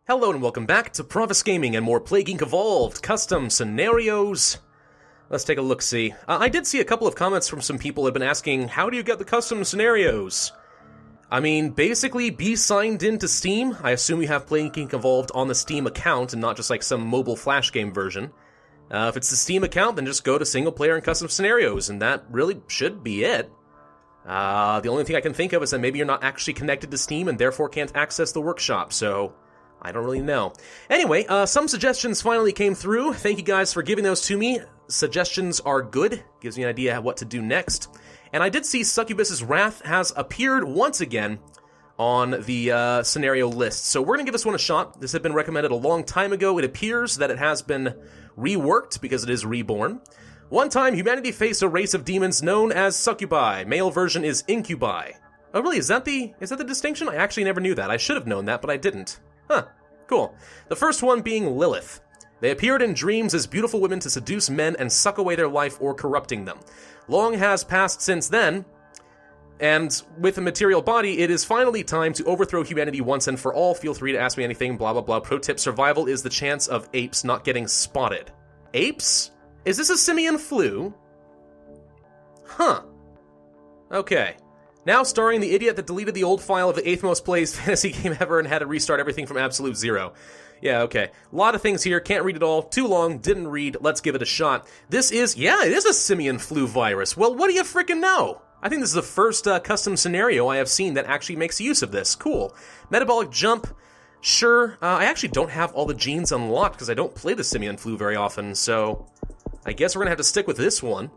Hello and welcome back to Pravus Gaming and more Plague Inc. Evolved custom scenarios. Let's take a look-see. I did see a couple of comments from some people who have been asking, how do you get the custom scenarios? I mean, basically, be signed into Steam. I assume you have Plague Inc. Evolved on the Steam account and not just like some mobile flash game version. If it's the Steam account, then just go to single player and custom scenarios, and that really should be it. The only thing I can think of is that maybe you're not actually connected to Steam and therefore can't access the workshop, so I don't really know. Anyway, some suggestions finally came through. Thank you guys for giving those to me. Suggestions are good. Gives me an idea what to do next. And I did see Succubus's Wrath has appeared once again on the scenario list. So we're going to give this one a shot. This had been recommended a long time ago. It appears that it has been reworked because it is Reborn. One time, humanity faced a race of demons known as Succubi. Male version is Incubi. Oh, really? Is that the distinction? I actually never knew that. I should have known that, but I didn't. Huh. Cool. The first one being Lilith. They appeared in dreams as beautiful women to seduce men and suck away their life or corrupting them. Long has passed since then, and with a material body, it is finally time to overthrow humanity once and for all. Feel free to ask me anything, blah blah blah. Pro tip, survival is the chance of apes not getting spotted. Apes? Is this a simian flu? Huh. Okay. Now starring the idiot that deleted the old file of the 8th most played fantasy game ever and had to restart everything from absolute zero. Yeah, okay. A lot of things here, can't read it all, too long, didn't read, let's give it a shot. This is, yeah, it is a simian flu virus. Well, what do you frickin' know? I think this is the first custom scenario I have seen that actually makes use of this. Cool. Metabolic jump, sure. I actually don't have all the genes unlocked because I don't play the simian flu very often, so I guess we're gonna have to stick with this one.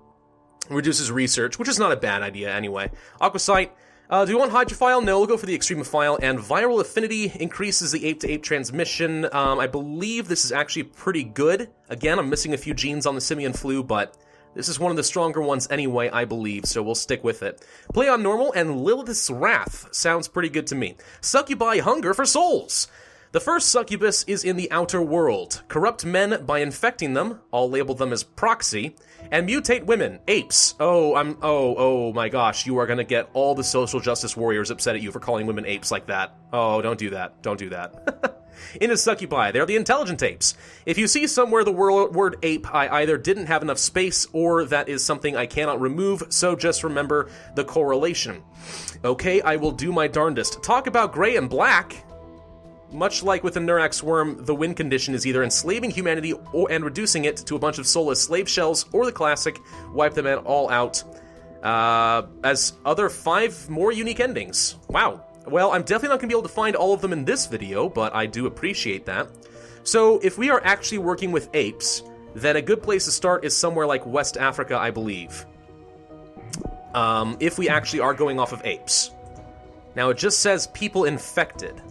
Reduces research, which is not a bad idea anyway. Aquasite, do you want hydrophile? No, we'll go for the extremophile. And viral affinity increases the ape-to-ape transmission. I believe this is actually pretty good. Again, I'm missing a few genes on the simian flu, but this is one of the stronger ones anyway, I believe, so we'll stick with it. Play on normal, and Lilith's Wrath sounds pretty good to me. Succubi hunger for souls. The first succubus is in the outer world. Corrupt men by infecting them, I'll label them as proxy, and mutate women, apes. Oh my gosh, you are gonna get all the social justice warriors upset at you for calling women apes like that. Oh, don't do that, don't do that. In a succubi, they're the intelligent apes. If you see somewhere the word ape, I either didn't have enough space or that is something I cannot remove, so just remember the correlation. Okay, I will do my darndest. Talk about gray and black. Much like with the Nurax worm, the win condition is either enslaving humanity and reducing it to a bunch of soulless slave shells, or the classic, wipe them all out, as other 5 more unique endings. Wow. Well, I'm definitely not going to be able to find all of them in this video, but I do appreciate that. So, if we are actually working with apes, then a good place to start is somewhere like West Africa, I believe. If we actually are going off of apes. Now, it just says people infected.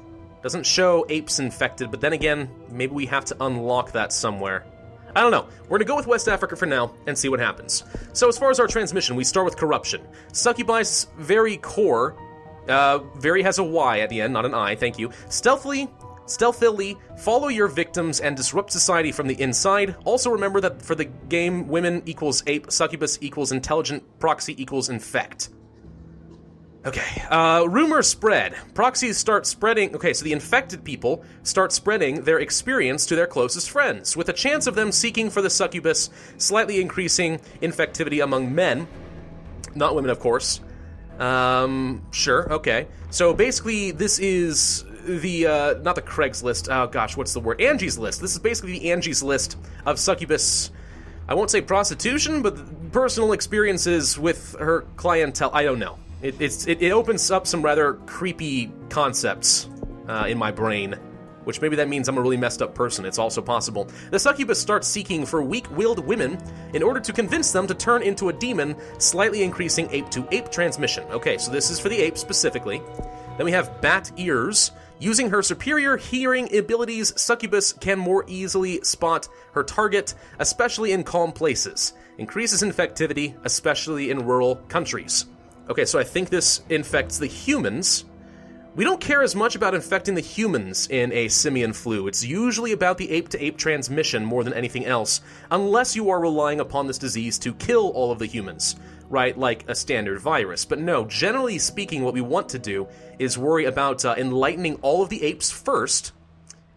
Doesn't show apes infected, but then again, maybe we have to unlock that somewhere. I don't know. We're gonna go with West Africa for now and see what happens. So as far as our transmission, we start with corruption. Succubi's very core, very has a Y at the end, not an I, thank you. Stealthily follow your victims and disrupt society from the inside. Also remember that for the game, women equals ape, succubus equals intelligent, proxy equals infect. Okay, rumors spread. Proxies start spreading. Okay, so the infected people start spreading their experience to their closest friends, with a chance of them seeking for the succubus, slightly increasing infectivity among men. Not women, of course. Sure, okay. So basically, this is the, not the Craigslist, oh gosh, what's the word? Angie's List. This is basically the Angie's List of succubus, I won't say prostitution, but personal experiences with her clientele. I don't know. It opens up some rather creepy concepts in my brain, which maybe that means I'm a really messed up person. It's also possible. The succubus starts seeking for weak-willed women in order to convince them to turn into a demon, slightly increasing ape-to-ape transmission. Okay, so this is for the ape specifically. Then we have bat ears. Using her superior hearing abilities, Succubus can more easily spot her target, especially in calm places. Increases infectivity, especially in rural countries. Okay, so I think this infects the humans. We don't care as much about infecting the humans in a simian flu. It's usually about the ape-to-ape transmission more than anything else, unless you are relying upon this disease to kill all of the humans, right? Like a standard virus. But no, generally speaking, what we want to do is worry about enlightening all of the apes first,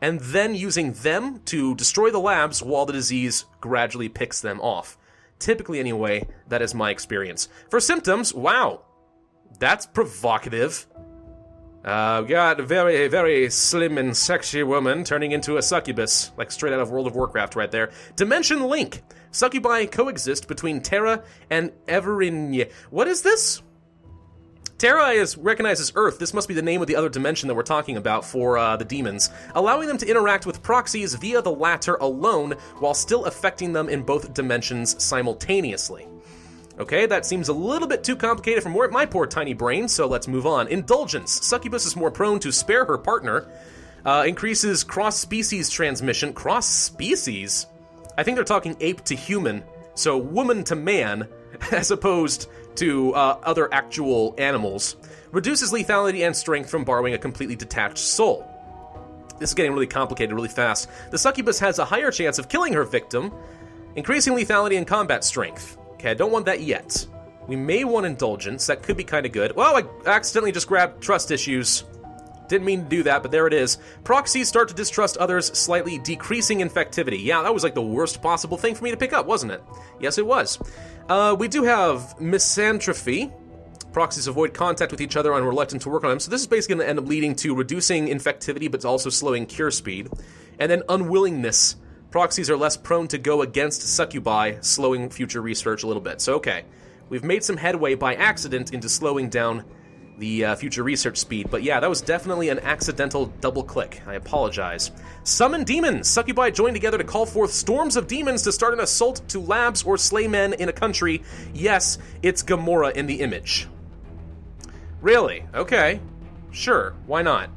and then using them to destroy the labs while the disease gradually picks them off. Typically, anyway, that is my experience. For symptoms, wow, that's provocative. We got a very, very slim and sexy woman turning into a succubus, like straight out of World of Warcraft right there. Dimension Link. Succubi coexist between Terra and Everinye. What is this? Terra is recognized as Earth. This must be the name of the other dimension that we're talking about for the demons, allowing them to interact with proxies via the latter alone while still affecting them in both dimensions simultaneously. Okay, that seems a little bit too complicated for my poor tiny brain, so let's move on. Indulgence. Succubus is more prone to spare her partner. Increases cross-species transmission. Cross-species? I think they're talking ape to human, so woman to man, as opposed to other actual animals. Reduces lethality and strength from borrowing a completely detached soul. This is getting really complicated really fast. The succubus has a higher chance of killing her victim, increasing lethality and combat strength. Okay, I don't want that yet. We may want indulgence. That could be kind of good. Well, I accidentally just grabbed trust issues. Didn't mean to do that, but there it is. Proxies start to distrust others, slightly decreasing infectivity. Yeah, that was like the worst possible thing for me to pick up, wasn't it? Yes, it was. We do have misanthropy. Proxies avoid contact with each other and are reluctant to work on them. So this is basically going to end up leading to reducing infectivity, but also slowing cure speed. And then unwillingness. Proxies are less prone to go against succubi, slowing future research a little bit. So, okay, we've made some headway by accident into slowing down the future research speed. But yeah, that was definitely an accidental double click. I apologize. Summon demons! Succubi join together to call forth storms of demons to start an assault to labs or slay men in a country. Yes, it's Gamora in the image. Really? Okay. Sure, why not?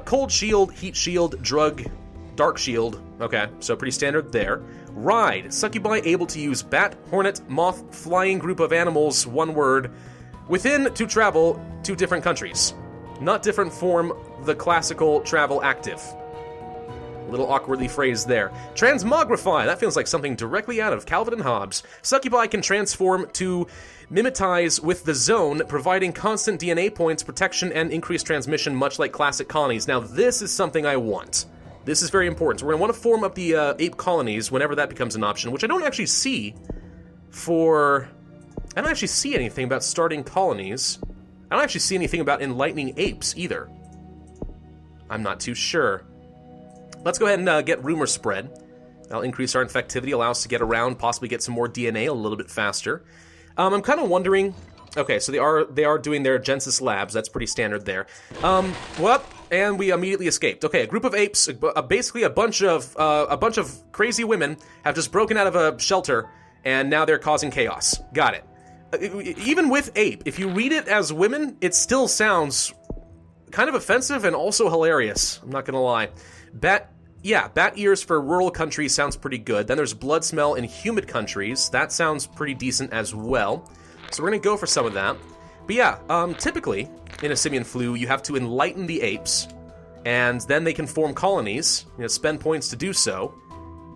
Cold shield, heat shield, drug, dark shield. Okay, so pretty standard there. Ride. Succubi able to use bat, hornet, moth, flying group of animals, one word, within to travel to different countries. Not different form, the classical travel active. A little awkwardly phrased there. Transmogrify. That feels like something directly out of Calvin and Hobbes. Succubi can transform to mimetize with the zone, providing constant DNA points, protection, and increased transmission, much like classic colonies. Now, this is something I want. This is very important. So we're going to want to form up the ape colonies whenever that becomes an option, which I don't actually see for... I don't actually see anything about starting colonies. I don't actually see anything about enlightening apes, either. I'm not too sure. Let's go ahead and get rumor spread. That'll increase our infectivity, allow us to get around, possibly get some more DNA a little bit faster. I'm kind of wondering... Okay, so they are doing their Gensis labs. That's pretty standard there. Well, and we immediately escaped. Okay, a group of apes, basically a bunch of crazy women have just broken out of a shelter, and now they're causing chaos. Got it. Even with ape, if you read it as women, it still sounds kind of offensive and also hilarious. I'm not gonna lie. Bat ears for rural countries sounds pretty good. Then there's blood smell in humid countries. That sounds pretty decent as well. So we're going to go for some of that. But yeah, typically, in a simian flu, you have to enlighten the apes, and then they can form colonies, spend points to do so,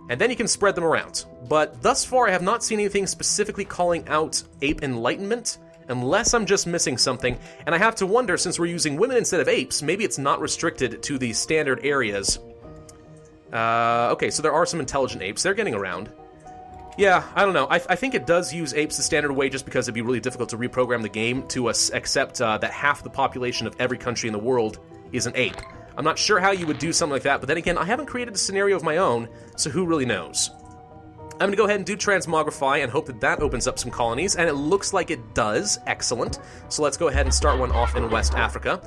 and then you can spread them around. But thus far, I have not seen anything specifically calling out ape enlightenment, unless I'm just missing something, and I have to wonder, since we're using women instead of apes, maybe it's not restricted to the standard areas. Okay, so there are some intelligent apes. They're getting around. Yeah, I don't know. I think it does use apes the standard way just because it'd be really difficult to reprogram the game to accept that half the population of every country in the world is an ape. I'm not sure how you would do something like that, but then again, I haven't created a scenario of my own, so who really knows? I'm going to go ahead and do Transmogrify and hope that that opens up some colonies, and it looks like it does. Excellent. So let's go ahead and start one off in West Africa.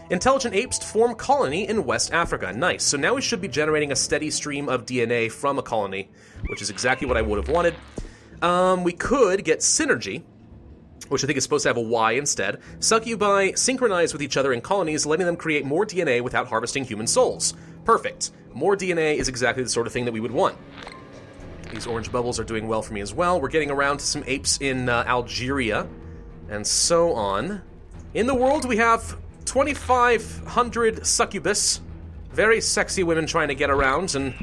Intelligent apes form colony in West Africa. Nice. So now we should be generating a steady stream of DNA from a colony, which is exactly what I would have wanted. We could get synergy, which I think is supposed to have a Y instead. Succubi synchronize with each other in colonies, letting them create more DNA without harvesting human souls. Perfect. More DNA is exactly the sort of thing that we would want. These orange bubbles are doing well for me as well. We're getting around to some apes in Algeria, and so on. In the world, we have 2,500 succubus. Very sexy women trying to get around and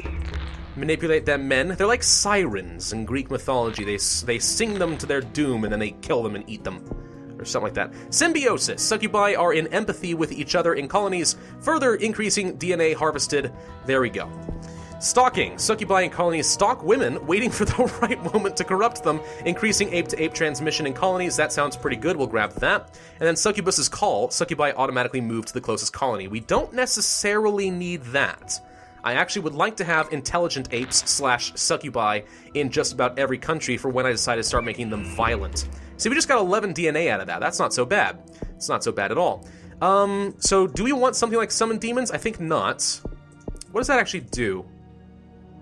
manipulate them men. They're like sirens in Greek mythology. They sing them to their doom and then they kill them and eat them. or something like that. Symbiosis. Succubi are in empathy with each other in colonies, further increasing DNA harvested. There we go. Stalking. Succubi in colonies stalk women, waiting for the right moment to corrupt them, increasing ape-to-ape transmission in colonies. That sounds pretty good. We'll grab that. And then Succubus's call. Succubi automatically move to the closest colony. We don't necessarily need that. I actually would like to have intelligent apes / succubi in just about every country for when I decide to start making them violent. See, we just got 11 DNA out of that. That's not so bad. It's not so bad at all. So do we want something like summon demons? I think not. What does that actually do?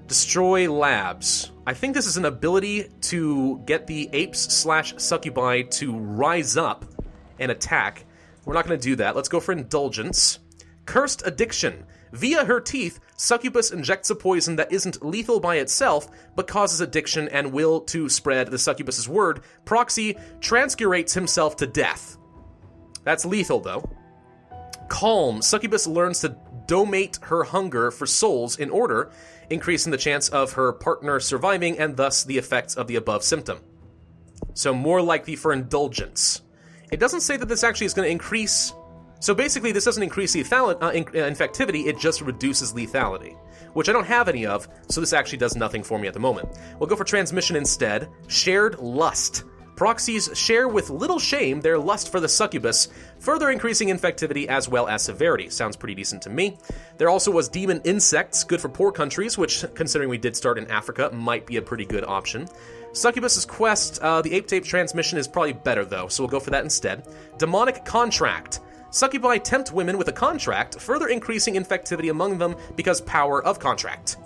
Destroy labs. I think this is an ability to get the apes / succubi to rise up and attack. We're not going to do that. Let's go for indulgence. Cursed addiction. Via her teeth, Succubus injects a poison that isn't lethal by itself, but causes addiction and will to spread the Succubus's word. Proxy transcurates himself to death. That's lethal, though. Calm. Succubus learns to domate her hunger for souls in order, increasing the chance of her partner surviving and thus the effects of the above symptom. So more likely for indulgence. It doesn't say that this actually is going to increase... So basically, this doesn't increase infectivity, it just reduces lethality, which I don't have any of, so this actually does nothing for me at the moment. We'll go for transmission instead. Shared lust. Proxies share with little shame their lust for the succubus, further increasing infectivity as well as severity. Sounds pretty decent to me. There also was demon insects, good for poor countries, which, considering we did start in Africa, might be a pretty good option. Succubus's quest, the ape-to-ape transmission is probably better though, so we'll go for that instead. Demonic contract. Succubi tempt women with a contract, further increasing infectivity among them because power of contract.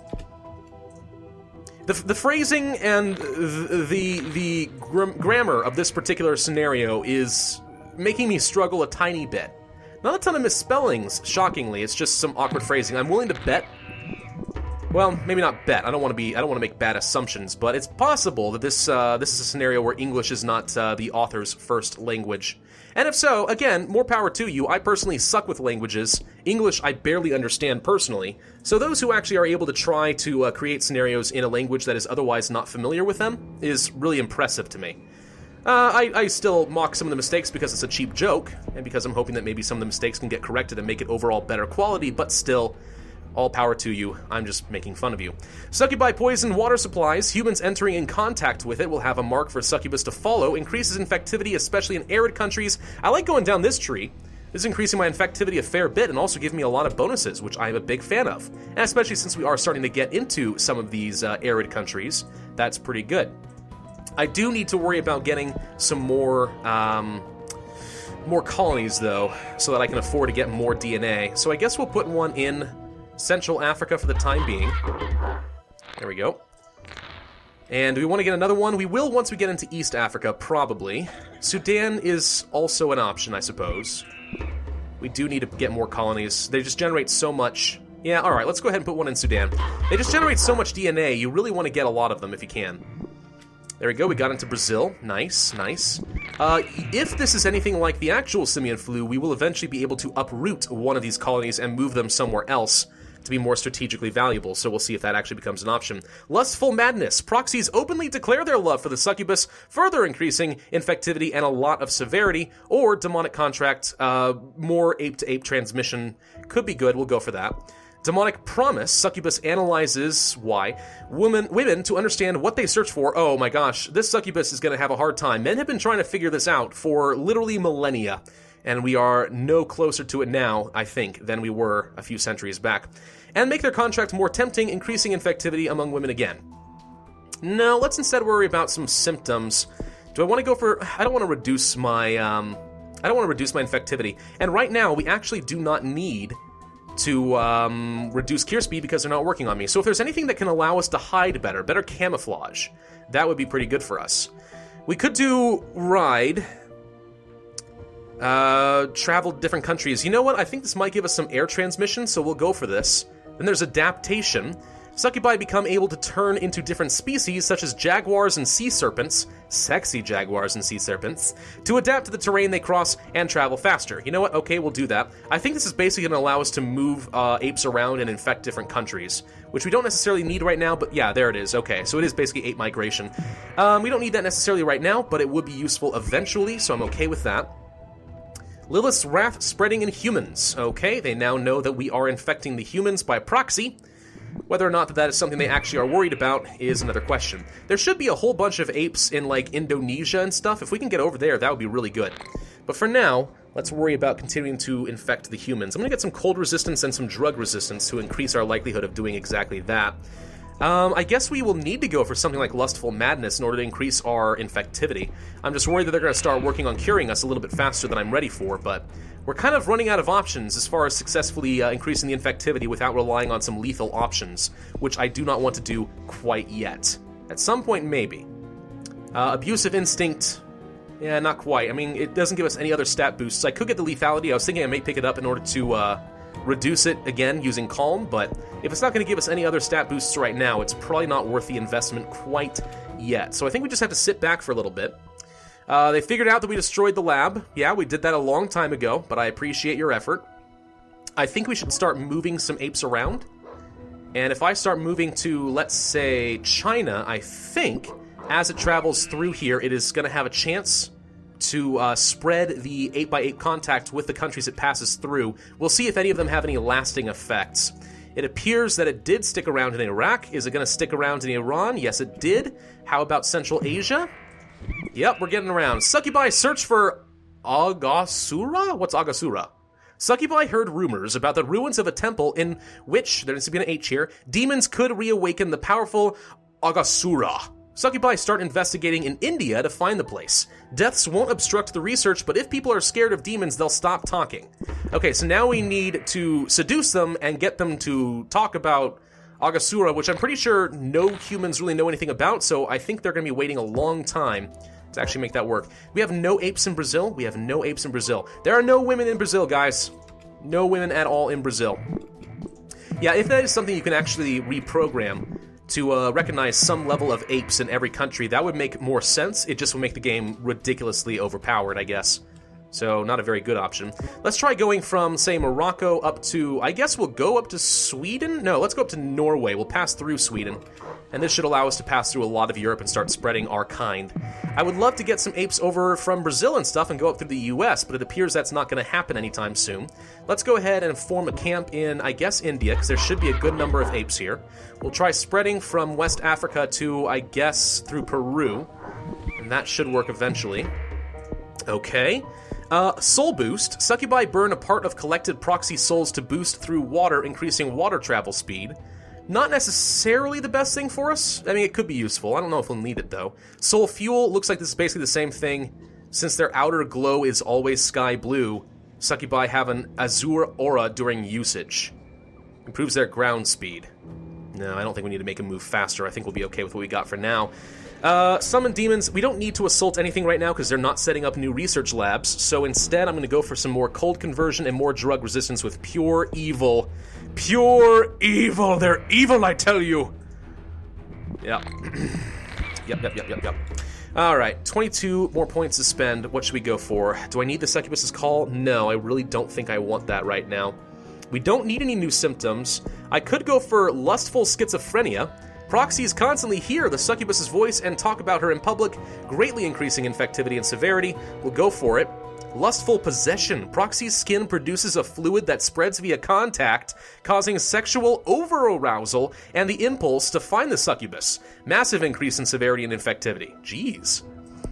The phrasing and the grammar of this particular scenario is making me struggle a tiny bit. Not a ton of misspellings, shockingly. It's just some awkward phrasing. I'm willing to bet. Well, maybe not bet. I don't want to make bad assumptions, but it's possible that this is a scenario where English is not the author's first language. And if so, again, more power to you. I personally suck with languages. English I barely understand personally. So those who actually are able to try to create scenarios in a language that is otherwise not familiar with them is really impressive to me. I still mock some of the mistakes because it's a cheap joke, and because I'm hoping that maybe some of the mistakes can get corrected and make it overall better quality, but still... all power to you. I'm just making fun of you. Succubi poison water supplies. Humans entering in contact with it will have a mark for Succubus to follow. Increases infectivity, especially in arid countries. I like going down this tree. This is increasing my infectivity a fair bit and also giving me a lot of bonuses, which I'm a big fan of. And especially since we are starting to get into some of these arid countries, that's pretty good. I do need to worry about getting some more colonies, though, so that I can afford to get more DNA. So I guess we'll put one in Central Africa for the time being. There we go. And do we want to get another one? We will once we get into East Africa, probably. Sudan is also an option, I suppose. We do need to get more colonies. They just generate so much... Yeah, alright, let's go ahead and put one in Sudan. They just generate so much DNA, you really want to get a lot of them if you can. There we go, we got into Brazil. Nice, nice. If this is anything like the actual simian flu, we will eventually be able to uproot one of these colonies and move them somewhere else to be more strategically valuable, so we'll see if that actually becomes an option. Lustful madness. Proxies openly declare their love for the succubus, further increasing infectivity and a lot of severity, or demonic contract, more ape-to-ape transmission. Could be good, we'll go for that. Demonic promise. Succubus analyzes women to understand what they search for. Oh my gosh, this succubus is going to have a hard time. Men have been trying to figure this out for literally millennia, and we are no closer to it now, I think, than we were a few centuries back. And make their contract more tempting, increasing infectivity among women again. No, let's instead worry about some symptoms. Do I want to go for... I don't want to reduce my infectivity. And right now, we actually do not need to reduce cure speed because they're not working on me. So if there's anything that can allow us to hide better camouflage, that would be pretty good for us. We could do ride... travel to different countries. You know what? I think this might give us some air transmission, so we'll go for this. Then there's adaptation. Succubi become able to turn into different species, such as jaguars and sea serpents, sexy jaguars and sea serpents, to adapt to the terrain they cross and travel faster. You know what? Okay, we'll do that. I think this is basically going to allow us to move apes around and infect different countries, which we don't necessarily need right now, but yeah, there it is. Okay, so it is basically ape migration. We don't need that necessarily right now, but it would be useful eventually, so I'm okay with that. Lilith's wrath spreading in humans. Okay, they now know that we are infecting the humans by proxy. Whether or not that is something they actually are worried about is another question. There should be a whole bunch of apes in, like, Indonesia and stuff. If we can get over there, that would be really good. But for now, let's worry about continuing to infect the humans. I'm going to get some cold resistance and some drug resistance to increase our likelihood of doing exactly that. I guess we will need to go for something like Lustful Madness in order to increase our infectivity. I'm just worried that they're going to start working on curing us a little bit faster than I'm ready for, but we're kind of running out of options as far as successfully increasing the infectivity without relying on some lethal options, which I do not want to do quite yet. At some point, maybe. Abusive Instinct, yeah, not quite. I mean, it doesn't give us any other stat boosts. I could get the lethality. I was thinking I may pick it up in order to reduce it again using Calm, but if it's not going to give us any other stat boosts right now, it's probably not worth the investment quite yet. So I think we just have to sit back for a little bit. They figured out that we destroyed the lab. Yeah, we did that a long time ago, but I appreciate your effort. I think we should start moving some apes around. And if I start moving to, let's say, China, I think, as it travels through here, it is going to have a chance to spread the 8x8 contact with the countries it passes through. We'll see if any of them have any lasting effects. It appears that it did stick around in Iraq. Is it going to stick around in Iran? Yes, it did. How about Central Asia? Yep, we're getting around. Succubi search for Agasura? What's Agasura? Succubi heard rumors about the ruins of a temple in which, there needs to be an H here, demons could reawaken the powerful Agasura. Succubi start investigating in India to find the place. Deaths won't obstruct the research, but if people are scared of demons, they'll stop talking. Okay, so now we need to seduce them and get them to talk about Agasura, which I'm pretty sure no humans really know anything about, so I think they're going to be waiting a long time to actually make that work. We have no apes in Brazil. We have no apes in Brazil. There are no women in Brazil, guys. No women at all in Brazil. Yeah, if that is something you can actually reprogram to recognize some level of apes in every country, that would make more sense. It just would make the game ridiculously overpowered, I guess. So, not a very good option. Let's try going from, say, Morocco up to, I guess we'll go up to Sweden? No, let's go up to Norway. We'll pass through Sweden. And this should allow us to pass through a lot of Europe and start spreading our kind. I would love to get some apes over from Brazil and stuff and go up through the US, but it appears that's not going to happen anytime soon. Let's go ahead and form a camp in, I guess, India, because there should be a good number of apes here. We'll try spreading from West Africa to, I guess, through Peru. And that should work eventually. Okay. Soul boost. Succubi burn a part of collected proxy souls to boost through water, increasing water travel speed. Not necessarily the best thing for us. I mean, it could be useful. I don't know if we'll need it, though. Soul fuel looks like this is basically the same thing. Since their outer glow is always sky blue, Succubi have an azure aura during usage. Improves their ground speed. No, I don't think we need to make them move faster. I think we'll be okay with what we got for now. Summon demons. We don't need to assault anything right now because they're not setting up new research labs. So instead, I'm going to go for some more cold conversion and more drug resistance with pure evil. Pure evil. They're evil, I tell you. Yeah. Yep. All right, 22 more points to spend. What should we go for? Do I need the Succubus's call? No, I really don't think I want that right now. We don't need any new symptoms. I could go for lustful schizophrenia. Proxies constantly hear the Succubus's voice and talk about her in public, greatly increasing infectivity and severity. We'll go for it. Lustful possession. Proxy's skin produces a fluid that spreads via contact, causing sexual over-arousal and the impulse to find the Succubus. Massive increase in severity and infectivity. Jeez.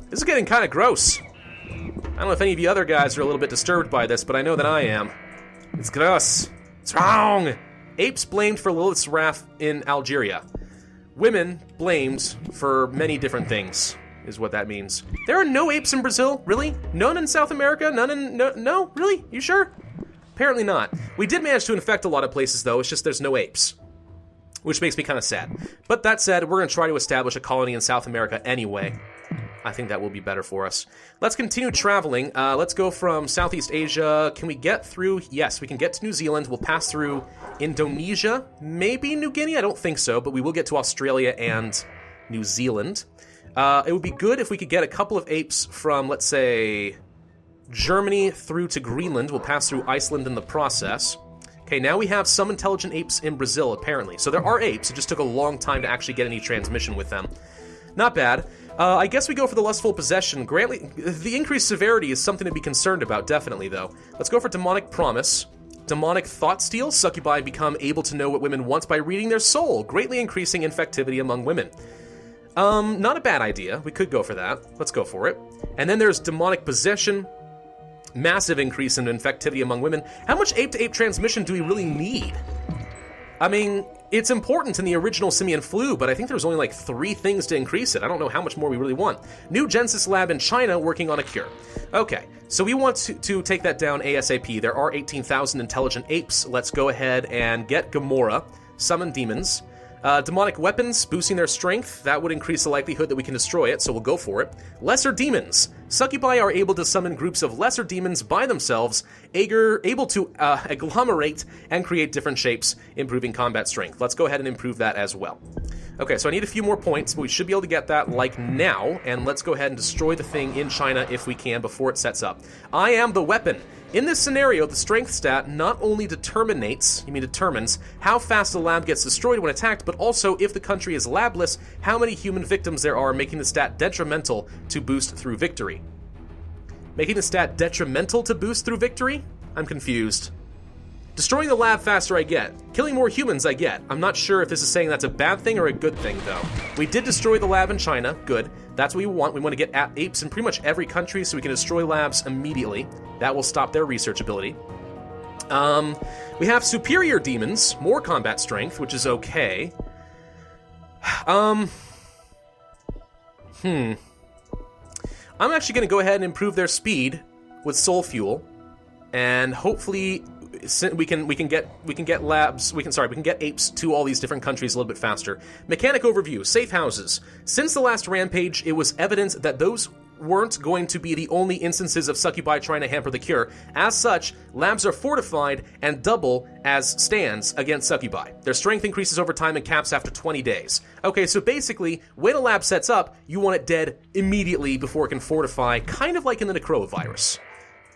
This is getting kind of gross. I don't know if any of you other guys are a little bit disturbed by this, but I know that I am. It's gross. It's wrong. Apes blamed for Lilith's wrath in Algeria. Women blamed for many different things, is what that means. There are no apes in Brazil? Really? None in South America? None in... No? Really? You sure? Apparently not. We did manage to infect a lot of places, though. It's just there's no apes, which makes me kind of sad. But that said, we're going to try to establish a colony in South America anyway. I think that will be better for us. Let's continue traveling. Let's go from Southeast Asia. Can we get through? Yes, we can get to New Zealand. We'll pass through Indonesia, maybe New Guinea. I don't think so, but we will get to Australia and New Zealand. It would be good if we could get a couple of apes from, let's say, Germany through to Greenland. We'll pass through Iceland in the process. Okay, now we have some intelligent apes in Brazil, apparently. So there are apes. It just took a long time to actually get any transmission with them. Not bad. I guess we go for the Lustful Possession. The increased severity is something to be concerned about, definitely, though. Let's go for Demonic Promise. Demonic Thought Steal. Succubi become able to know what women want by reading their soul, greatly increasing infectivity among women. Not a bad idea. We could go for that. Let's go for it. And then there's Demonic Possession. Massive increase in infectivity among women. How much ape-to-ape transmission do we really need? I mean, it's important in the original simian flu, but I think there's only like 3 things to increase it. I don't know how much more we really want. New Genesis lab in China working on a cure. Okay, so we want to take that down ASAP. There are 18,000 intelligent apes. Let's go ahead and get Gamora, summon demons. Demonic weapons, boosting their strength. That would increase the likelihood that we can destroy it, so we'll go for it. Lesser demons. Succubi are able to summon groups of lesser demons by themselves, able to agglomerate and create different shapes, improving combat strength. Let's go ahead and improve that as well. Okay, so I need a few more points, but we should be able to get that, like, now, and let's go ahead and destroy the thing in China if we can before it sets up. I am the weapon. In this scenario, the strength stat not only determines how fast the lab gets destroyed when attacked, but also, if the country is labless, how many human victims there are, making the stat detrimental to boost through victory. Making the stat detrimental to boost through victory? I'm confused. Destroying the lab faster I get. Killing more humans I get. I'm not sure if this is saying that's a bad thing or a good thing, though. We did destroy the lab in China. Good. That's what we want. We want to get apes in pretty much every country so we can destroy labs immediately. That will stop their research ability. We have superior demons, more combat strength, which is okay. I'm actually going to go ahead and improve their speed with soul fuel, and hopefully we can get apes to all these different countries a little bit faster. Mechanic overview, safe houses. Since the last rampage, it was evident that those weren't going to be the only instances of succubi trying to hamper the cure. As such, labs are fortified and double as stands against succubi. Their strength increases over time and caps after 20 days. Okay, so basically, when a lab sets up, you want it dead immediately before it can fortify, kind of like in the necrovirus.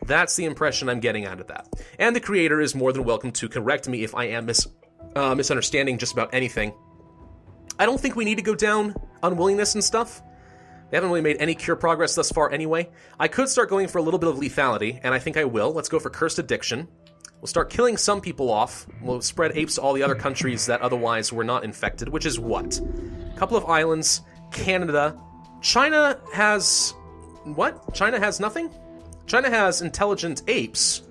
That's the impression I'm getting out of that. And the creator is more than welcome to correct me if I am misunderstanding just about anything. I don't think we need to go down unwillingness and stuff. They haven't really made any cure progress thus far anyway. I could start going for a little bit of lethality, and I think I will. Let's go for Cursed Addiction. We'll start killing some people off. We'll spread apes to all the other countries that otherwise were not infected, which is what? A couple of islands, Canada. China has... what? China has nothing? China has intelligent apes,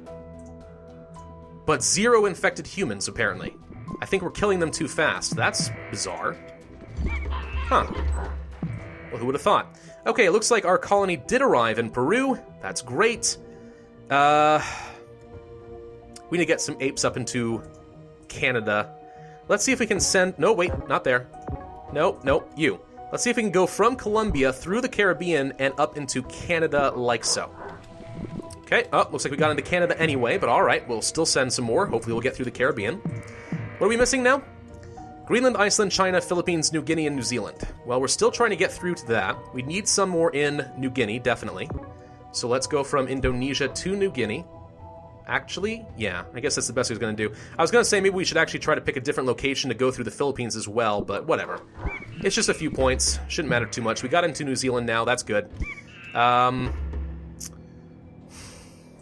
but 0 infected humans, apparently. I think we're killing them too fast. That's bizarre. Huh. Well, who would have thought? Okay, it looks like our colony did arrive in Peru. That's great. We need to get some apes up into Canada. Let's see if we can send... no, wait, not there. No, you. Let's see if we can go from Colombia through the Caribbean and up into Canada like so. Okay, looks like we got into Canada anyway, but alright, we'll still send some more. Hopefully we'll get through the Caribbean. What are we missing now? Greenland, Iceland, China, Philippines, New Guinea, and New Zealand. Well, we're still trying to get through to that. We need some more in New Guinea, definitely. So let's go from Indonesia to New Guinea. Actually, yeah, I guess that's the best we was going to do. I was going to say maybe we should actually try to pick a different location to go through the Philippines as well, but whatever. It's just a few points. Shouldn't matter too much. We got into New Zealand now. That's good.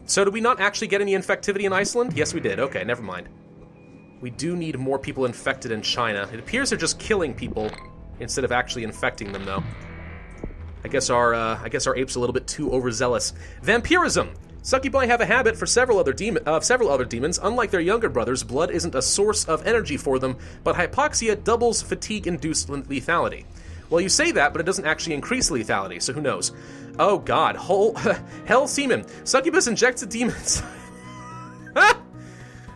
So did we not actually get any infectivity in Iceland? Yes, we did. Okay, never mind. We do need more people infected in China. It appears they're just killing people instead of actually infecting them, though. I guess our ape's a little bit too overzealous. Vampirism. Succubi have a habit for several other demons. Unlike their younger brothers, blood isn't a source of energy for them, but hypoxia doubles fatigue-induced lethality. Well, you say that, but it doesn't actually increase lethality, so who knows? Oh god, hell semen. Succubus injects the demons.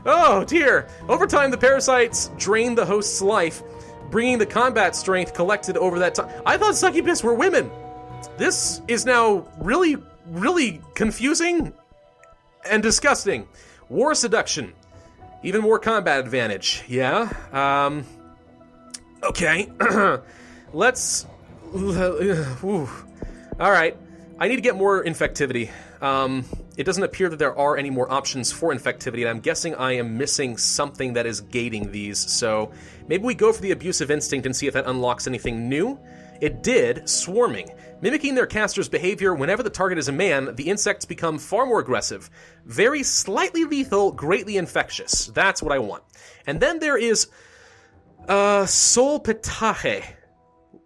Oh dear. Over time, the parasites drain the host's life, bringing the combat strength collected over that time. I thought succubus were women. This is now really, really confusing and disgusting. War seduction. Even more combat advantage. Yeah. Okay. Let's... Alright. I need to get more infectivity. It doesn't appear that there are any more options for infectivity, and I'm guessing I am missing something that is gating these, so maybe we go for the abusive instinct and see if that unlocks anything new. It did. Swarming. Mimicking their caster's behavior, whenever the target is a man, the insects become far more aggressive. Very slightly lethal, greatly infectious. That's what I want. And then there is... Sol Petaje.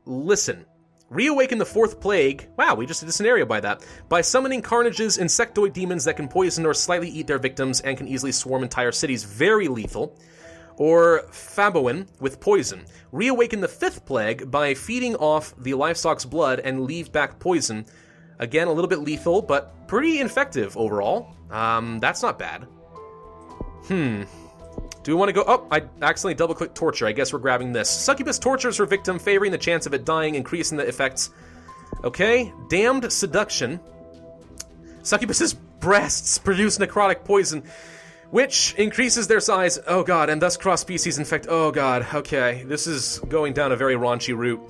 Listen. Reawaken the fourth plague. Wow, we just did a scenario by that. By summoning carnages, insectoid demons that can poison or slightly eat their victims and can easily swarm entire cities. Very lethal. Or Faboin with poison. Reawaken the fifth plague by feeding off the livestock's blood and leave back poison. Again, a little bit lethal, but pretty effective overall. That's not bad. Do we want to go... Oh, I accidentally double-clicked torture. I guess we're grabbing this. Succubus tortures her victim, favoring the chance of it dying, increasing the effects. Okay. Damned seduction. Succubus's breasts produce necrotic poison, which increases their size. Oh god, and thus cross-species infect. Oh god, okay. This is going down a very raunchy route.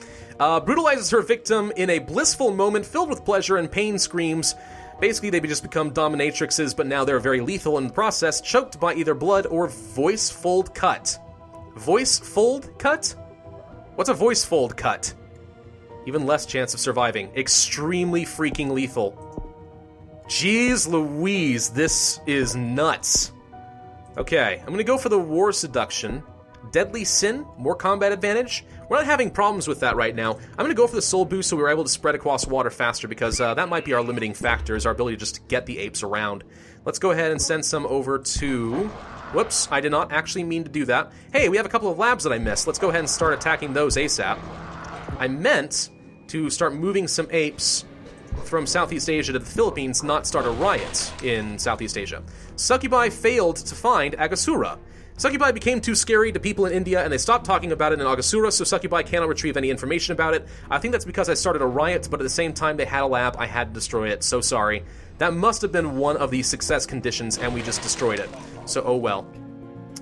Brutalizes her victim in a blissful moment filled with pleasure and pain screams. Basically, they just become dominatrixes, but now they're very lethal in the process, choked by either blood or voice fold cut. Voice fold cut? What's a voice fold cut? Even less chance of surviving. Extremely freaking lethal. Jeez Louise, this is nuts. Okay, I'm gonna go for the war seduction. Deadly sin, more combat advantage. We're not having problems with that right now. I'm gonna go for the soul boost so we were able to spread across water faster because that might be our limiting factor, is our ability to just get the apes around. Let's go ahead and send some over to... Whoops, I did not actually mean to do that. Hey, we have a couple of labs that I missed. Let's go ahead and start attacking those ASAP. I meant to start moving some apes from Southeast Asia to the Philippines, not start a riot in Southeast Asia. Succubi failed to find Agasura. Succubi became too scary to people in India, and they stopped talking about it in Agasura, so Succubi cannot retrieve any information about it. I think that's because I started a riot, but at the same time they had a lab, I had to destroy it, so sorry. That must have been one of the success conditions, and we just destroyed it. So, oh well.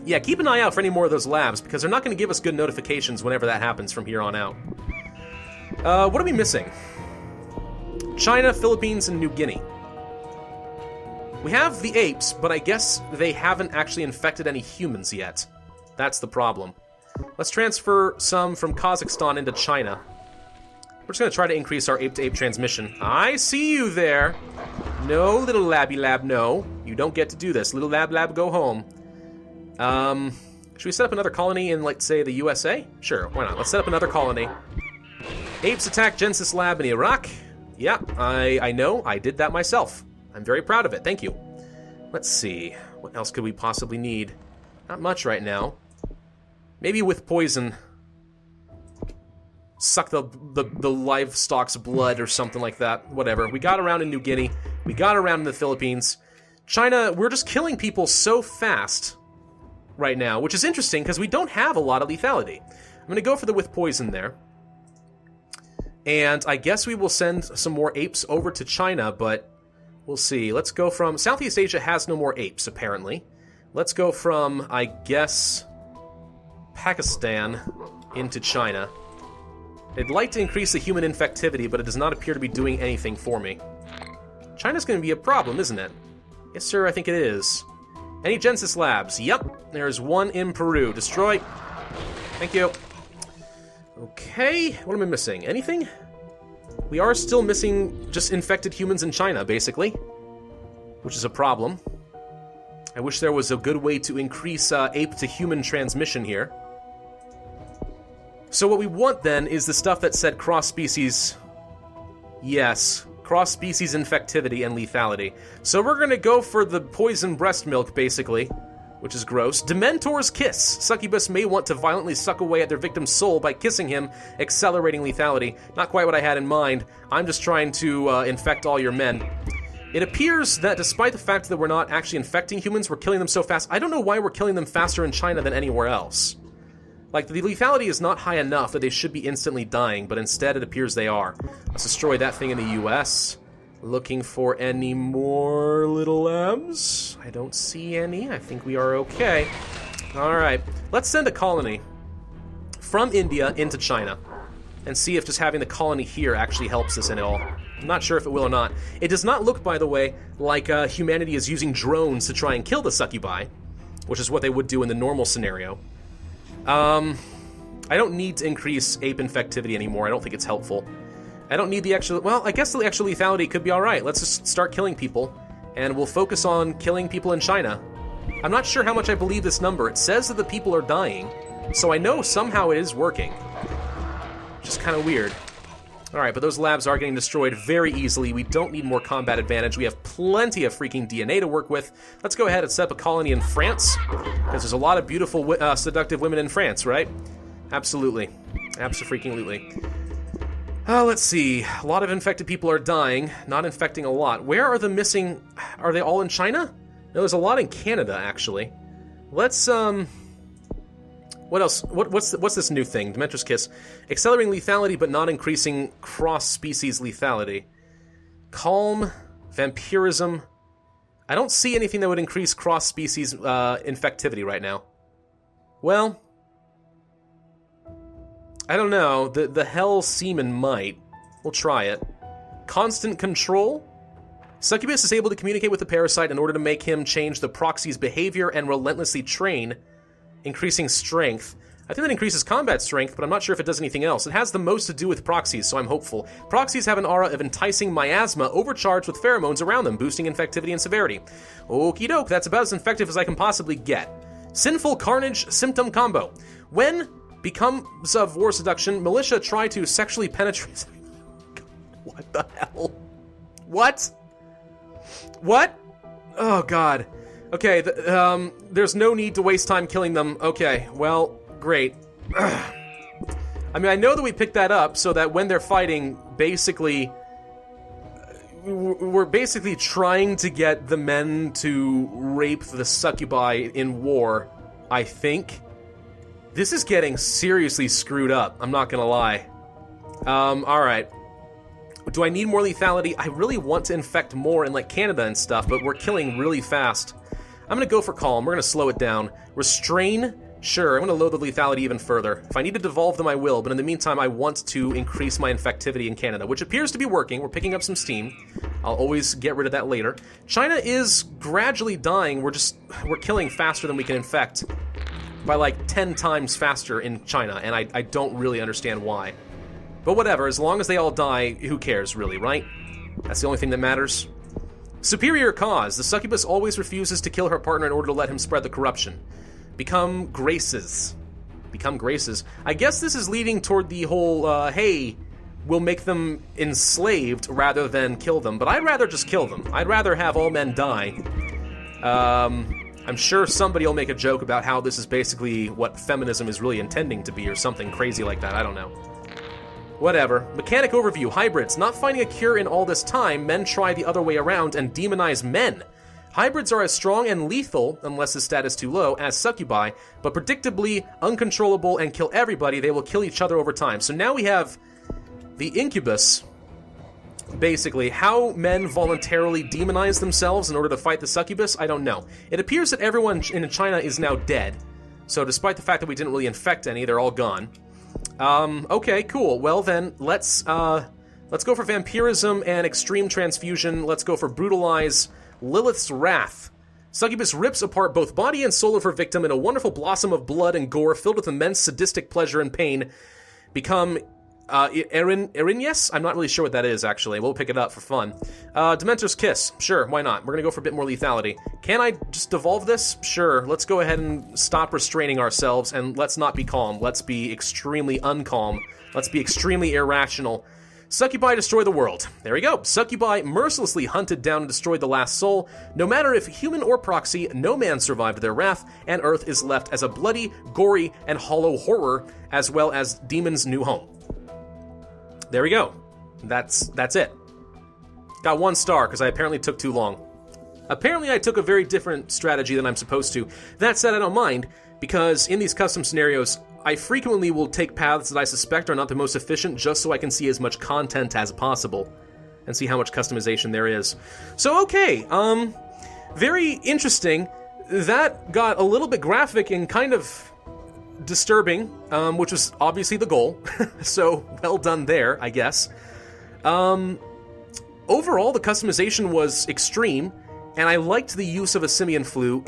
Yeah, keep an eye out for any more of those labs, because they're not going to give us good notifications whenever that happens from here on out. What are we missing? China, Philippines, and New Guinea. We have the apes, but I guess they haven't actually infected any humans yet. That's the problem. Let's transfer some from Kazakhstan into China. We're just going to try to increase our ape-to-ape transmission. I see you there. No, little labby lab, no. You don't get to do this. Little lab, go home. Should we set up another colony in, like, say, the USA? Sure, why not? Let's set up another colony. Apes attack Genesis Lab in Iraq. Yeah, I know. I did that myself. I'm very proud of it. Thank you. Let's see. What else could we possibly need? Not much right now. Maybe with poison. Suck the livestock's blood or something like that. Whatever. We got around in New Guinea. We got around in the Philippines. China, we're just killing people so fast right now, which is interesting because we don't have a lot of lethality. I'm going to go for the with poison there. And I guess we will send some more apes over to China, but we'll see. Let's go from... Southeast Asia has no more apes, apparently. Let's go from, I guess, Pakistan into China. I'd like to increase the human infectivity, but it does not appear to be doing anything for me. China's going to be a problem, isn't it? Yes, sir, I think it is. Any Genesis labs? Yep, there's one in Peru. Destroy. Thank you. Okay, what am I missing? Anything? We are still missing just infected humans in China, basically, which is a problem. I wish there was a good way to increase ape-to-human transmission here. So what we want, then, is the stuff that said cross-species... Yes, cross-species infectivity and lethality. So we're gonna go for the poison breast milk, basically, which is gross. Dementor's Kiss. Succubus may want to violently suck away at their victim's soul by kissing him, accelerating lethality. Not quite what I had in mind. I'm just trying to infect all your men. It appears that despite the fact that we're not actually infecting humans, we're killing them so fast. I don't know why we're killing them faster in China than anywhere else. Like, the lethality is not high enough that they should be instantly dying, but instead it appears they are. Let's destroy that thing in the US. Looking for any more little labs? I don't see any. I think we are okay. Alright, let's send a colony from India into China and see if just having the colony here actually helps us at all. I'm not sure if it will or not. It does not look, by the way, like humanity is using drones to try and kill the succubi, which is what they would do in the normal scenario. I don't need to increase ape infectivity anymore. I don't think it's helpful. I don't need the extra... Well, I guess the extra lethality could be alright. Let's just start killing people, and we'll focus on killing people in China. I'm not sure how much I believe this number. It says that the people are dying, so I know somehow it is working. Which is kind of weird. Alright, but those labs are getting destroyed very easily. We don't need more combat advantage. We have plenty of freaking DNA to work with. Let's go ahead and set up a colony in France, because there's a lot of beautiful, seductive women in France, right? Absolutely. Abso-freaking-lutely. Let's see. A lot of infected people are dying, not infecting a lot. Where are the missing... Are they all in China? No, there's a lot in Canada, actually. Let's, What else? What's this new thing? Dementor's Kiss. Accelerating lethality, but not increasing cross-species lethality. Calm, vampirism. I don't see anything that would increase cross-species infectivity right now. Well, I don't know. The Hell Seaman might. We'll try it. Constant control. Succubus is able to communicate with the parasite in order to make him change the proxy's behavior and relentlessly train, increasing strength. I think that increases combat strength, but I'm not sure if it does anything else. It has the most to do with proxies, so I'm hopeful. Proxies have an aura of enticing miasma overcharged with pheromones around them, boosting infectivity and severity. Okie doke, that's about as infective as I can possibly get. Sinful Carnage Symptom Combo. When becomes of war seduction, militia try to sexually penetrate... What the hell? What? What? Oh, God. Okay, there's no need to waste time killing them. Okay, well, great. I mean, I know that we picked that up so that when they're fighting, basically, we're basically trying to get the men to rape the succubi in war, I think. This is getting seriously screwed up, I'm not gonna lie. Alright. Do I need more lethality? I really want to infect more in, like, Canada and stuff, but we're killing really fast. I'm gonna go for Calm. We're gonna slow it down. Restrain? Sure, I'm gonna lower the lethality even further. If I need to devolve them, I will, but in the meantime, I want to increase my infectivity in Canada, which appears to be working. We're picking up some steam. I'll always get rid of that later. China is gradually dying. We're killing faster than we can infect. By like 10 times faster in China, and I don't really understand why. But whatever, as long as they all die, who cares, really, right? That's the only thing that matters. Superior cause. The succubus always refuses to kill her partner in order to let him spread the corruption. Become graces. Become graces. I guess this is leading toward the whole, hey, we'll make them enslaved rather than kill them. But I'd rather just kill them. I'd rather have all men die. I'm sure somebody will make a joke about how this is basically what feminism is really intending to be or something crazy like that. I don't know. Whatever. Mechanic overview. Hybrids. Not finding a cure in all this time, men try the other way around and demonize men. Hybrids are as strong and lethal, unless the stat is too low, as succubi, but predictably uncontrollable and kill everybody. They will kill each other over time. So now we have the incubus. Basically, how men voluntarily demonize themselves in order to fight the succubus, I don't know. It appears that everyone in China is now dead. So despite the fact that we didn't really infect any, they're all gone. Okay, cool. Well then, let's go for vampirism and extreme transfusion. Let's go for brutalize. Lilith's Wrath. Succubus rips apart both body and soul of her victim in a wonderful blossom of blood and gore filled with immense sadistic pleasure and pain. Become Erinyes? I'm not really sure what that is, actually. We'll pick it up for fun. Dementor's Kiss. Sure, why not? We're gonna go for a bit more lethality. Can I just devolve this? Sure. Let's go ahead and stop restraining ourselves, and let's not be calm. Let's be extremely uncalm. Let's be extremely irrational. Succubi destroy the world. There we go. Succubi mercilessly hunted down and destroyed the last soul. No matter if human or proxy, no man survived their wrath, and Earth is left as a bloody, gory, and hollow horror, as well as demons' new home. There we go. That's it. Got 1 star, because I apparently took too long. Apparently I took a very different strategy than I'm supposed to. That said, I don't mind, because in these custom scenarios, I frequently will take paths that I suspect are not the most efficient just so I can see as much content as possible and see how much customization there is. So, okay, very interesting. That got a little bit graphic and kind of disturbing, which was obviously the goal. So, well done there, I guess. Overall, the customization was extreme, and I liked the use of a simian flu.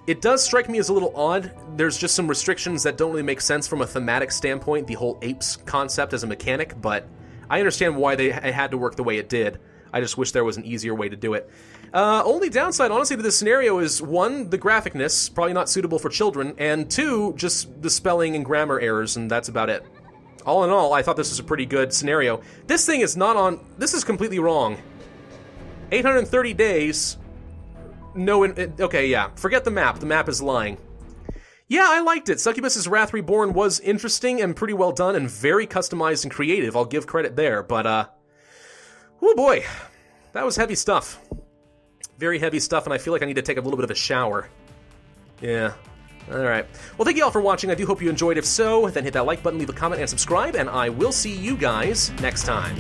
It does strike me as a little odd. There's just some restrictions that don't really make sense from a thematic standpoint, the whole apes concept as a mechanic, but I understand why it had to work the way it did. I just wish there was an easier way to do it. Only downside, honestly, to this scenario is, one, the graphicness, probably not suitable for children, and two, just the spelling and grammar errors, and that's about it. All in all, I thought this was a pretty good scenario. This thing is not on... This is completely wrong. 830 days... No, okay, yeah. Forget the map. The map is lying. Yeah, I liked it. Succubus's Wrath Reborn was interesting and pretty well done and very customized and creative. I'll give credit there, but, oh boy. That was heavy stuff. Very heavy stuff, and I feel like I need to take a little bit of a shower. Yeah. Alright. Well, thank you all for watching. I do hope you enjoyed. If so, then hit that like button, leave a comment, and subscribe, and I will see you guys next time.